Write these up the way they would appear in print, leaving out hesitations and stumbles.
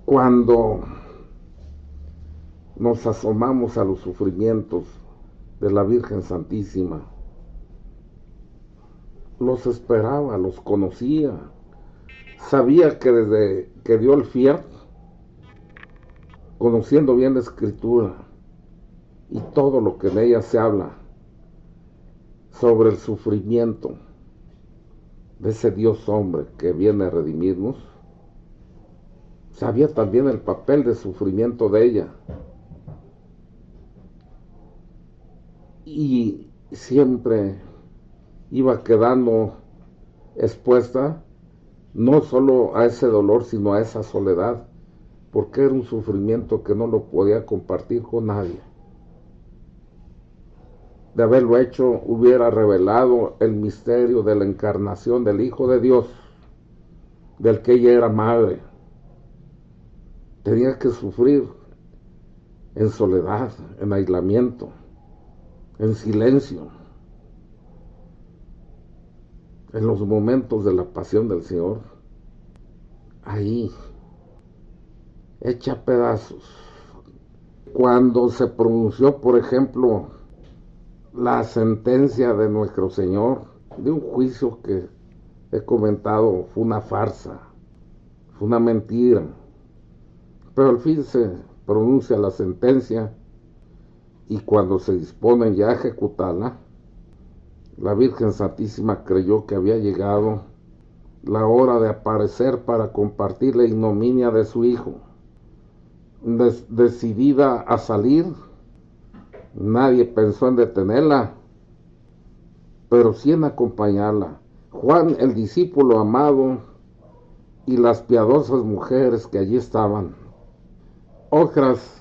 Cuando nos asomamos a los sufrimientos de la Virgen Santísima, los esperaba, los conocía, sabía que desde que dio el fiat, conociendo bien la Escritura y todo lo que en ella se habla sobre el sufrimiento de ese Dios hombre que viene a redimirnos, sabía también el papel de sufrimiento de ella. Y siempre iba quedando expuesta no solo a ese dolor, sino a esa soledad, porque era un sufrimiento que no lo podía compartir con nadie. De haberlo hecho, hubiera revelado el misterio de la encarnación del Hijo de Dios, del que ella era madre. Tenía que sufrir en soledad, en aislamiento, en silencio, en los momentos de la pasión del Señor, ahí, hecha a pedazos. Cuando se pronunció, por ejemplo, la sentencia de nuestro Señor, de un juicio que he comentado fue una farsa, fue una mentira, pero al fin se pronuncia la sentencia y cuando se disponen ya a ejecutarla, la Virgen Santísima creyó que había llegado la hora de aparecer para compartir la ignominia de su Hijo. Decidida a salir, nadie pensó en detenerla, pero sí en acompañarla. Juan, el discípulo amado, y las piadosas mujeres que allí estaban, otras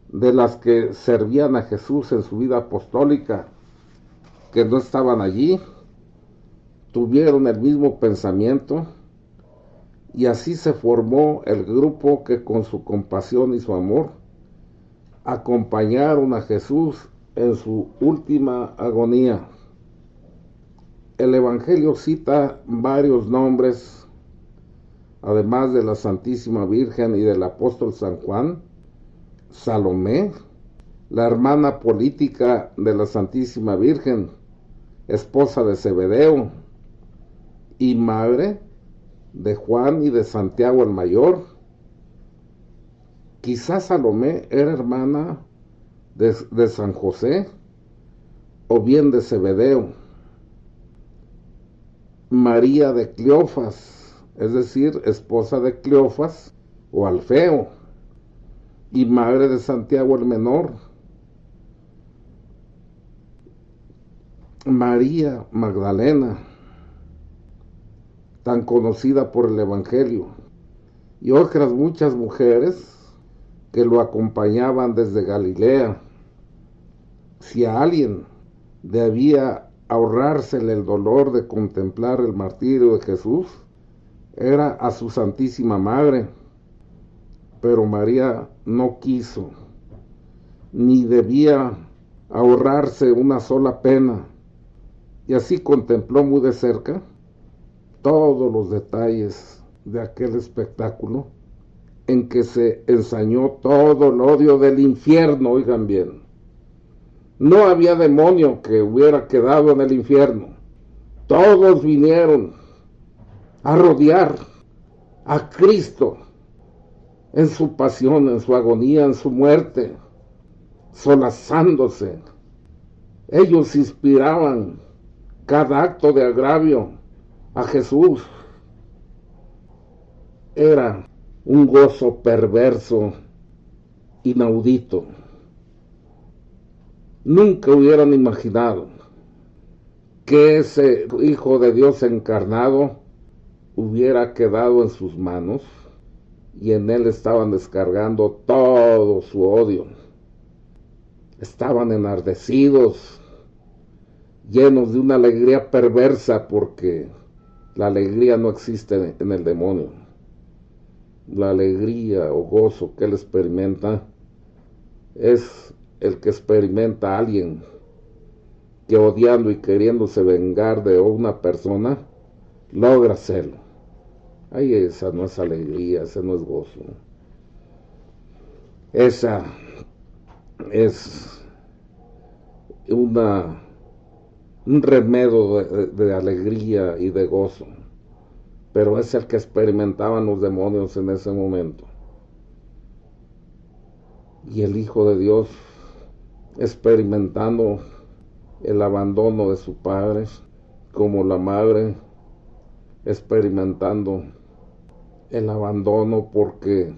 de las que servían a Jesús en su vida apostólica, que no estaban allí, tuvieron el mismo pensamiento y así se formó el grupo que con su compasión y su amor acompañaron a Jesús en su última agonía. El Evangelio cita varios nombres, además de la Santísima Virgen y del apóstol San Juan: Salomé, la hermana política de la Santísima Virgen, esposa de Zebedeo y madre de Juan y de Santiago el Mayor. Quizás Salomé era hermana de San José o bien de Zebedeo. María de Cleofas, es decir, esposa de Cleofas o Alfeo, y madre de Santiago el Menor. María Magdalena, tan conocida por el Evangelio, y otras muchas mujeres que lo acompañaban desde Galilea. Si a alguien debía ahorrársele el dolor de contemplar el martirio de Jesús, era a su Santísima Madre, pero María no quiso, ni debía ahorrarse una sola pena, y así contempló muy de cerca todos los detalles de aquel espectáculo en que se ensañó todo el odio del infierno. Oigan bien, no había demonio que hubiera quedado en el infierno. Todos vinieron a rodear a Cristo en su pasión, en su agonía, en su muerte, solazándose. Ellos inspiraban cada acto de agravio a Jesús. Era un gozo perverso, inaudito. Nunca hubieran imaginado que ese Hijo de Dios encarnado hubiera quedado en sus manos y en él estaban descargando todo su odio. Estaban enardecidos, llenos de una alegría perversa, porque la alegría no existe en el demonio. La alegría o gozo que él experimenta es el que experimenta a alguien que, odiando y queriéndose vengar de una persona, logra hacerlo. Ahí esa no es alegría, ese no es gozo. Esa es un remedio de alegría y de gozo, pero es el que experimentaban los demonios en ese momento. Y el Hijo de Dios experimentando el abandono de su padre, como la madre experimentando el abandono, porque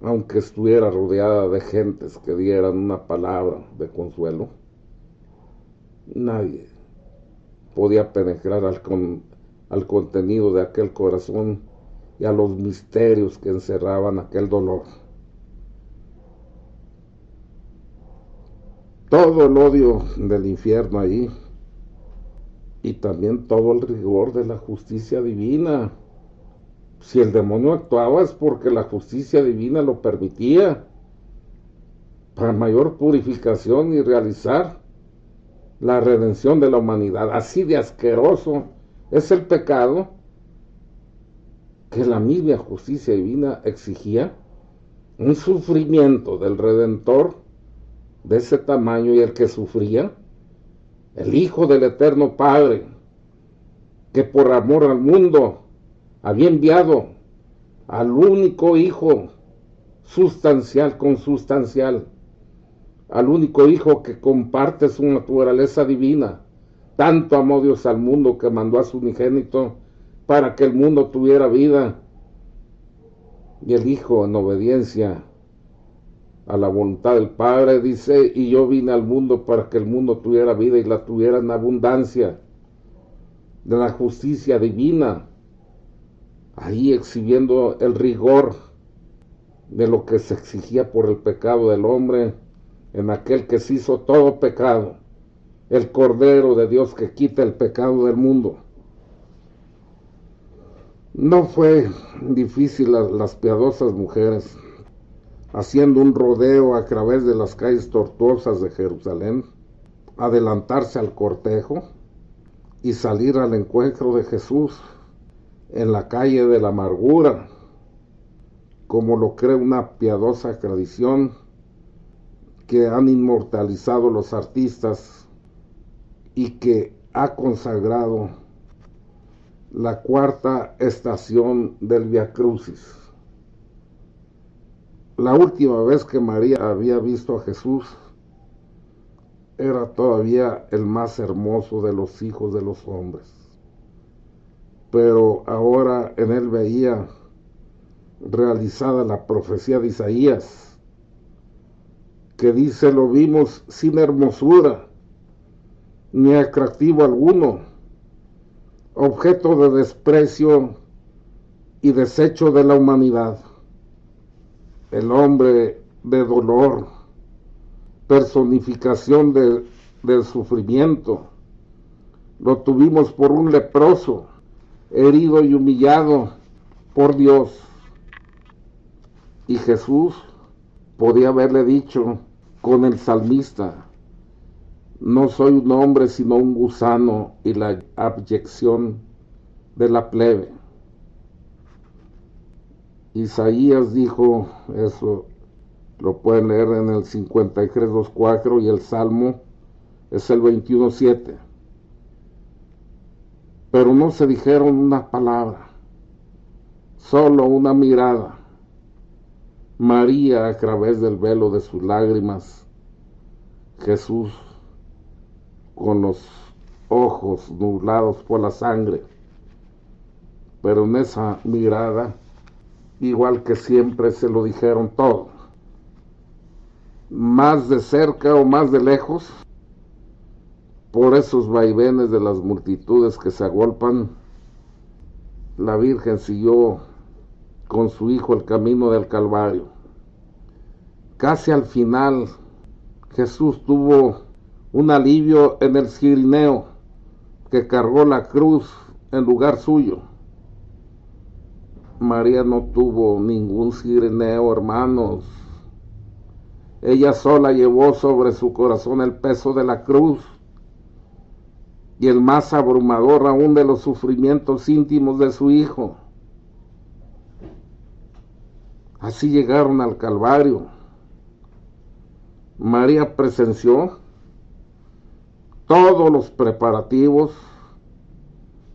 aunque estuviera rodeada de gentes que dieran una palabra de consuelo, nadie podía penetrar al contenido de aquel corazón y a los misterios que encerraban aquel dolor. Todo el odio del infierno ahí, y también todo el rigor de la justicia divina. Si el demonio actuaba es porque la justicia divina lo permitía, para mayor purificación y realizar la redención de la humanidad. Así de asqueroso es el pecado, que la misma justicia divina exigía un sufrimiento del Redentor de ese tamaño, y el que sufría, el Hijo del Eterno Padre, que por amor al mundo había enviado al único Hijo sustancial, consubstancial, al único Hijo que comparte su naturaleza divina. Tanto amó Dios al mundo que mandó a su unigénito para que el mundo tuviera vida. Y el Hijo, en obediencia a la voluntad del Padre, dice: y yo vine al mundo para que el mundo tuviera vida y la tuviera en abundancia. De la justicia divina, ahí exhibiendo el rigor de lo que se exigía por el pecado del hombre, en aquel que se hizo todo pecado, el Cordero de Dios que quita el pecado del mundo. No fue difícil a las piadosas mujeres, haciendo un rodeo a través de las calles tortuosas de Jerusalén, adelantarse al cortejo y salir al encuentro de Jesús en la calle de la amargura, como lo cree una piadosa tradición que han inmortalizado los artistas y que ha consagrado la cuarta estación del Via Crucis. La última vez que María había visto a Jesús era todavía el más hermoso de los hijos de los hombres, pero ahora en él veía realizada la profecía de Isaías, que dice: lo vimos sin hermosura ni atractivo alguno, objeto de desprecio y desecho de la humanidad. El hombre de dolor, personificación del sufrimiento, lo tuvimos por un leproso, herido y humillado por Dios. Y Jesús podía haberle dicho con el salmista: no soy un hombre sino un gusano y la abyección de la plebe. Isaías dijo eso, lo pueden leer en el 53:2-4, y el Salmo es el 21:7. Pero no se dijeron una palabra, solo una mirada. María, a través del velo de sus lágrimas, Jesús con los ojos nublados por la sangre, pero en esa mirada, igual que siempre, se lo dijeron todo. Más de cerca o más de lejos, por esos vaivenes de las multitudes que se agolpan, la Virgen siguió con su Hijo el camino del Calvario. Casi al final, Jesús tuvo un alivio en el cirineo, que cargó la cruz en lugar suyo. María no tuvo ningún cirineo, hermanos. Ella sola llevó sobre su corazón el peso de la cruz y el más abrumador aún de los sufrimientos íntimos de su Hijo. Así llegaron al Calvario. María presenció todos los preparativos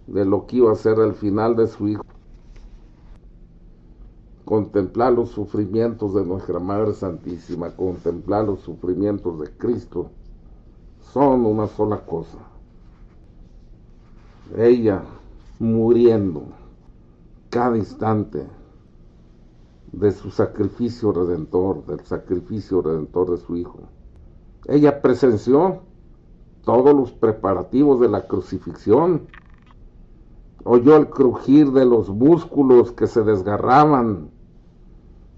de lo que iba a ser el final de su hijo. Contemplar los sufrimientos de nuestra Madre Santísima, contemplar los sufrimientos de Cristo, son una sola cosa. Ella muriendo cada instante de su sacrificio redentor, del sacrificio redentor de su Hijo. Ella presenció todos los preparativos de la crucifixión. Oyó el crujir de los músculos que se desgarraban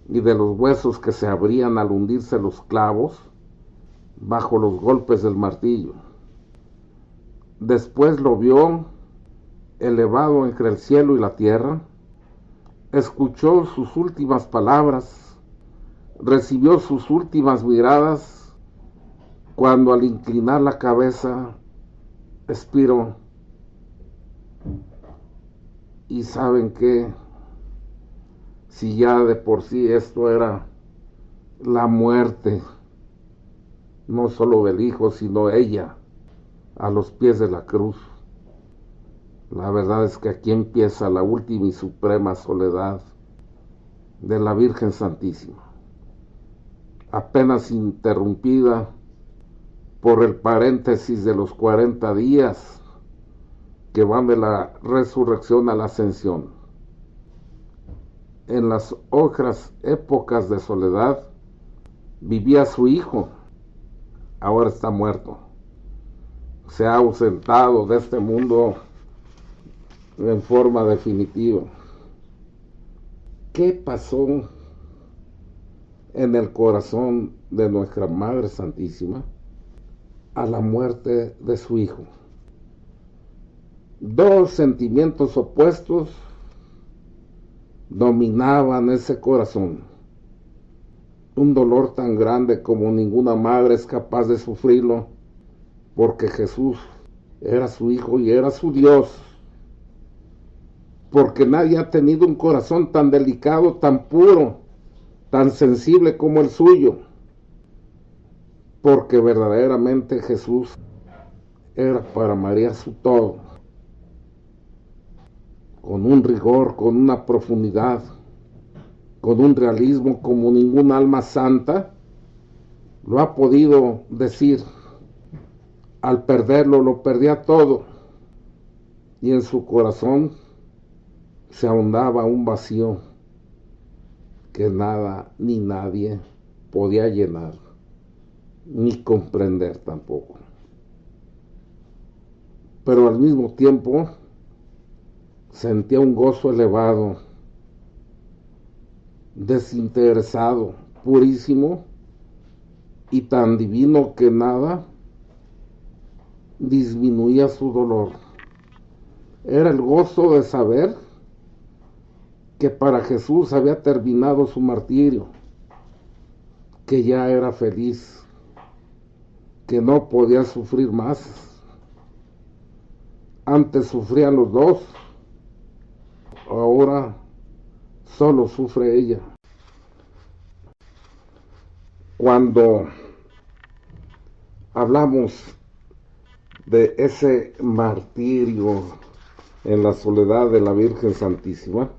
y de los huesos que se abrían al hundirse los clavos bajo los golpes del martillo. Después lo vio elevado entre el cielo y la tierra, escuchó sus últimas palabras, recibió sus últimas miradas, cuando al inclinar la cabeza expiró. Y saben que si ya de por sí esto era la muerte, no solo del Hijo, sino ella, a los pies de la cruz. La verdad es que aquí empieza la última y suprema soledad de la Virgen Santísima, apenas interrumpida por el paréntesis de los 40 días que van de la resurrección a la ascensión. En las otras épocas de soledad vivía su Hijo, ahora está muerto. Se ha ausentado de este mundo en forma definitiva. ¿Qué pasó en el corazón de nuestra Madre Santísima a la muerte de su Hijo? Dos sentimientos opuestos dominaban ese corazón. Un dolor tan grande como ninguna madre es capaz de sufrirlo, porque Jesús era su Hijo y era su Dios. Porque nadie ha tenido un corazón tan delicado, tan puro, tan sensible como el suyo. Porque verdaderamente Jesús era para María su todo. Con un rigor, con una profundidad, con un realismo como ningún alma santa lo ha podido decir. Al perderlo, lo perdía todo. Y en su corazón se ahondaba un vacío que nada ni nadie podía llenar, ni comprender tampoco. Pero al mismo tiempo sentía un gozo elevado, desinteresado, purísimo y tan divino que nada disminuía su dolor. Era el gozo de saber que para Jesús había terminado su martirio, que ya era feliz, que no podía sufrir más. Antes sufrían los dos, ahora solo sufre ella. Cuando hablamos de ese martirio en la soledad de la Virgen Santísima,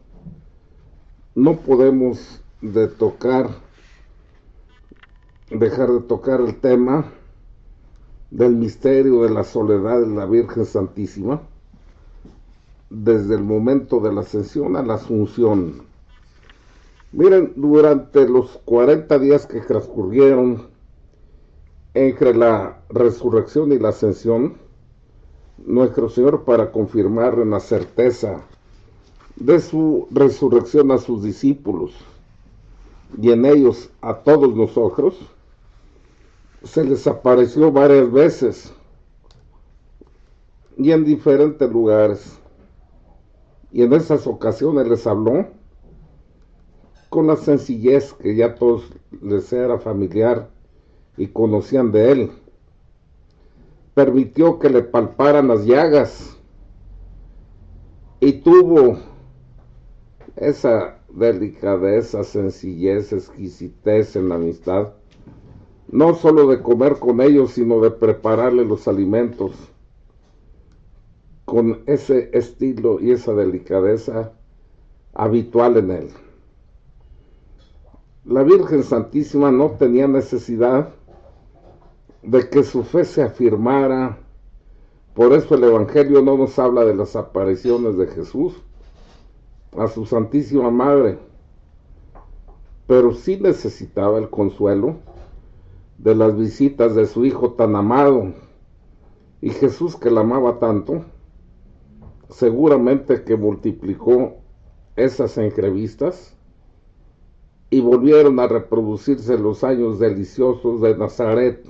no podemos dejar de tocar el tema del misterio de la soledad de la Virgen Santísima desde el momento de la ascensión a la asunción. Miren, durante los 40 días que transcurrieron entre la resurrección y la ascensión, nuestro Señor, para confirmar en la certeza de su resurrección a sus discípulos y en ellos a todos nosotros, se les apareció varias veces y en diferentes lugares, y en esas ocasiones les habló con la sencillez que ya todos les era familiar y conocían de él. Permitió que le palparan las llagas y tuvo esa delicadeza, sencillez, exquisitez en la amistad, no solo de comer con ellos, sino de prepararle los alimentos con ese estilo y esa delicadeza habitual en él. La Virgen Santísima no tenía necesidad de que su fe se afirmara. Por eso el Evangelio no nos habla de las apariciones de Jesús a su Santísima Madre, pero sí necesitaba el consuelo de las visitas de su Hijo tan amado. Y Jesús, que la amaba tanto, seguramente que multiplicó esas entrevistas y volvieron a reproducirse los años deliciosos de Nazaret,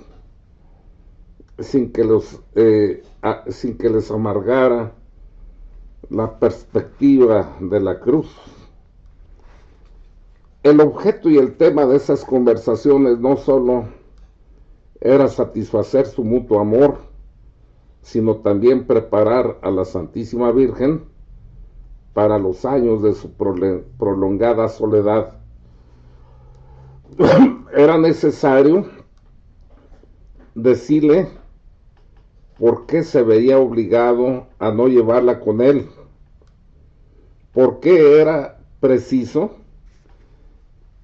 sin que les amargara la perspectiva de la cruz. El objeto y el tema de esas conversaciones no solo era satisfacer su mutuo amor, sino también preparar a la Santísima Virgen para los años de su prolongada soledad. Era necesario decirle por qué se veía obligado a no llevarla con él, por qué era preciso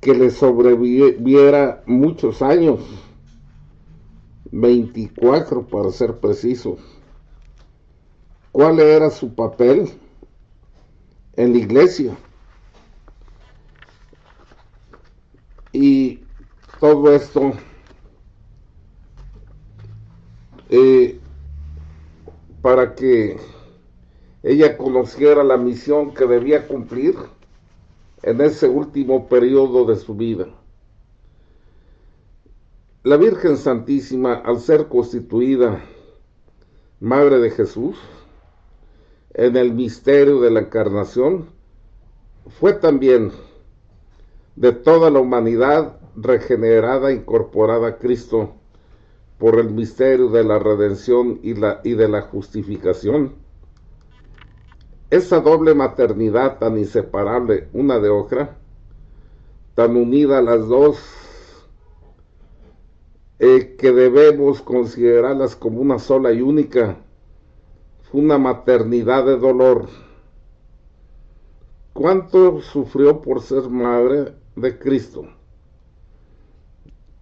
que le sobreviviera muchos años, 24 para ser preciso. ¿Cuál era su papel en la iglesia? Y todo esto para que ella conociera la misión que debía cumplir en ese último periodo de su vida. La Virgen Santísima, al ser constituida Madre de Jesús, en el misterio de la Encarnación, fue también de toda la humanidad regenerada e incorporada a Cristo por el misterio de la redención y de la justificación. Esa doble maternidad tan inseparable una de otra, tan unida a las dos, que debemos considerarlas como una sola y única, fue una maternidad de dolor. ¿Cuánto sufrió por ser madre de Cristo?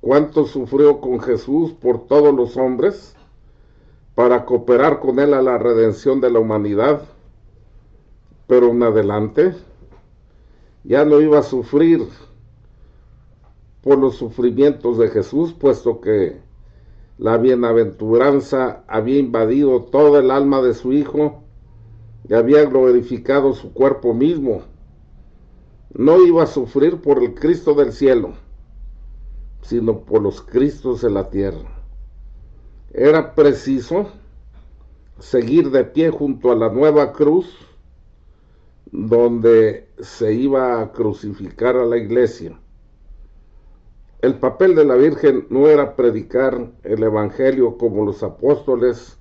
¿Cuánto sufrió con Jesús por todos los hombres para cooperar con él a la redención de la humanidad? Pero en adelante ya no iba a sufrir por los sufrimientos de Jesús, puesto que la bienaventuranza había invadido toda el alma de su Hijo y había glorificado su cuerpo mismo. No iba a sufrir por el Cristo del cielo, sino por los Cristos de la tierra. Era preciso seguir de pie junto a la nueva cruz, donde se iba a crucificar a la iglesia. El papel de la Virgen no era predicar el Evangelio como los apóstoles,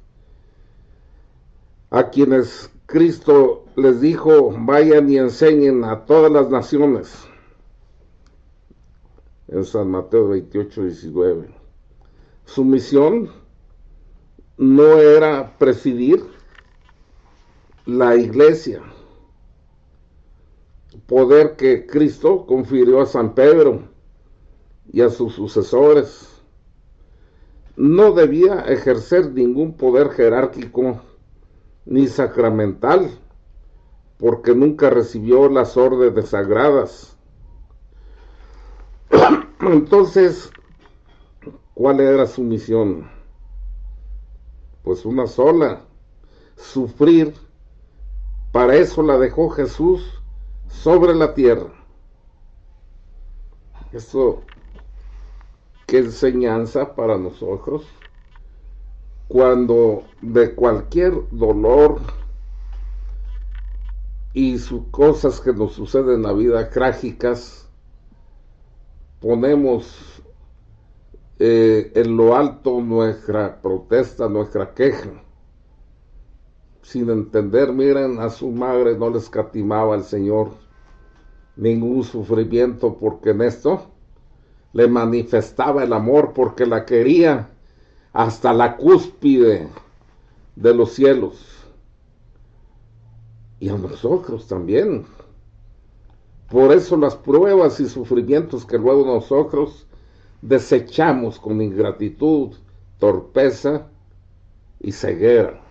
a quienes Cristo les dijo: vayan y enseñen a todas las naciones, en San Mateo 28:19. Su misión no era presidir la iglesia, poder que Cristo confirió a San Pedro y a sus sucesores. No debía ejercer ningún poder jerárquico ni sacramental, porque nunca recibió las órdenes sagradas. Entonces, ¿cuál era su misión? Pues una sola: sufrir. Para eso la dejó Jesús sobre la tierra. Eso, qué enseñanza para nosotros, cuando de cualquier dolor y cosas que nos suceden en la vida trágicas, ponemos en lo alto nuestra protesta, nuestra queja, sin entender. Miren, a su madre no le escatimaba el Señor, ningún sufrimiento, porque en esto le manifestaba el amor, porque la quería hasta la cúspide de los cielos. Y a nosotros también. Por eso las pruebas y sufrimientos que luego nosotros desechamos con ingratitud, torpeza y ceguera.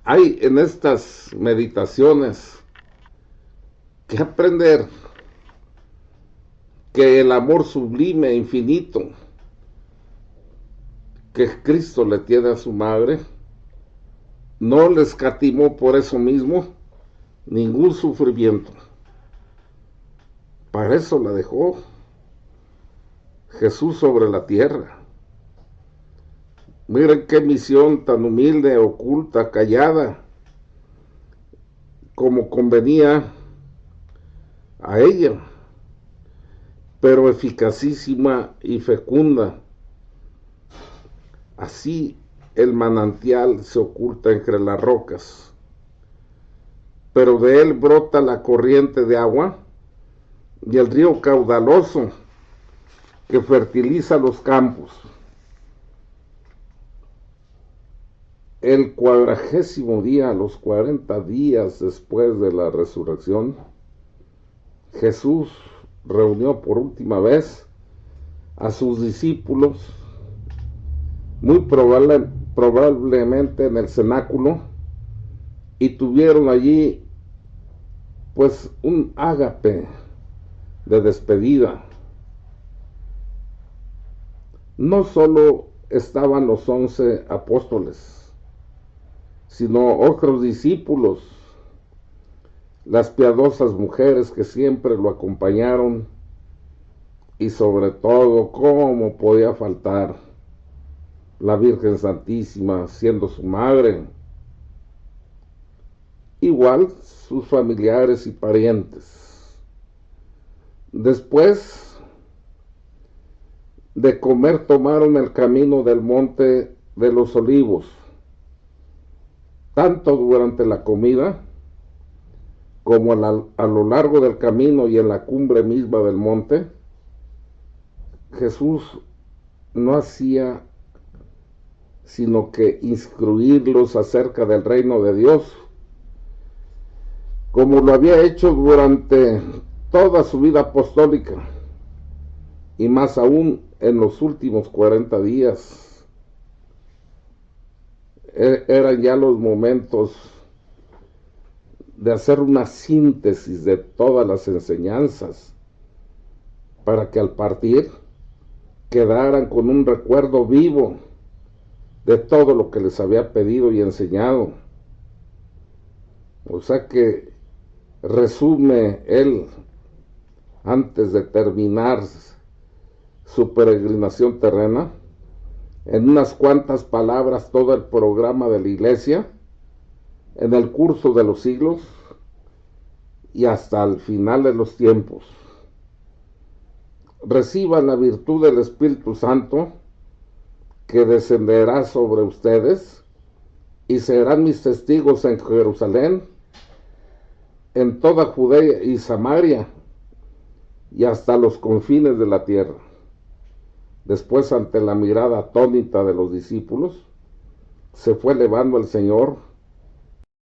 Hay en estas meditaciones que aprender que el amor sublime, infinito, que Cristo le tiene a su madre, no le escatimó por eso mismo ningún sufrimiento. Para eso la dejó Jesús sobre la tierra. Miren qué misión tan humilde, oculta, callada, como convenía a ella, pero eficacísima y fecunda. Así el manantial se oculta entre las rocas, pero de él brota la corriente de agua y el río caudaloso que fertiliza los campos. El 40º día, los 40 días después de la resurrección, Jesús reunió por última vez a sus discípulos, muy probablemente en el cenáculo, y tuvieron allí pues un ágape de despedida. No solo estaban los 11 apóstoles, sino otros discípulos, las piadosas mujeres que siempre lo acompañaron, y sobre todo, ¿cómo podía faltar la Virgen Santísima siendo su madre? Igual sus familiares y parientes. Después de comer, tomaron el camino del monte de los Olivos. Tanto durante la comida como a lo largo del camino y en la cumbre misma del monte, Jesús no hacía sino que instruirlos acerca del reino de Dios, como lo había hecho durante toda su vida apostólica, y más aún en los últimos 40 días. Eran ya los momentos de hacer una síntesis de todas las enseñanzas, para que al partir quedaran con un recuerdo vivo de todo lo que les había pedido y enseñado. O sea que resume él, antes de terminar su peregrinación terrena, en unas cuantas palabras todo el programa de la Iglesia en el curso de los siglos y hasta el final de los tiempos. Reciban la virtud del Espíritu Santo, que descenderá sobre ustedes, y serán mis testigos en Jerusalén, en toda Judea y Samaria, y hasta los confines de la tierra. Después, ante la mirada atónita de los discípulos, se fue elevando el Señor